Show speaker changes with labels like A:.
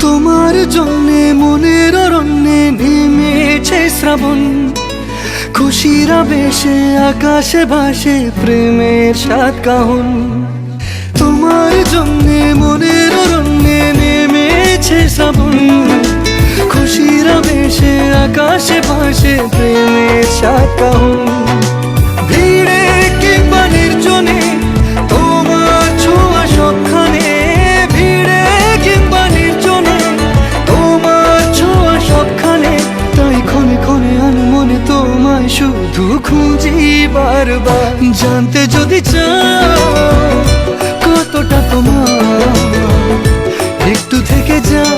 A: তোমার জন্যে মনের অরণ্যে নেমেছে শ্রাবণ, খুশির আবেশে আকাশে ভাসে প্রেমের সাত কাহন। তোমার জন্যে মনের অরণ্যে নেমেছে শ্রাবণ, খুশির আবেশে আকাশে ভাসে প্রেমের সাত কাহন। ভিড়ে কিংবা নির্জনে তোমার ছোঁয়া সবখানে, ভিড়ে কিংবা নির্জনে তোমার ছোঁয়া সবখানে। তাই ক্ষণে ক্ষণে আনমনে তোমায় শুধু খুঁজি বারবার। জানতে যদি চাও কতটা তোমার, একটু থেকে যাও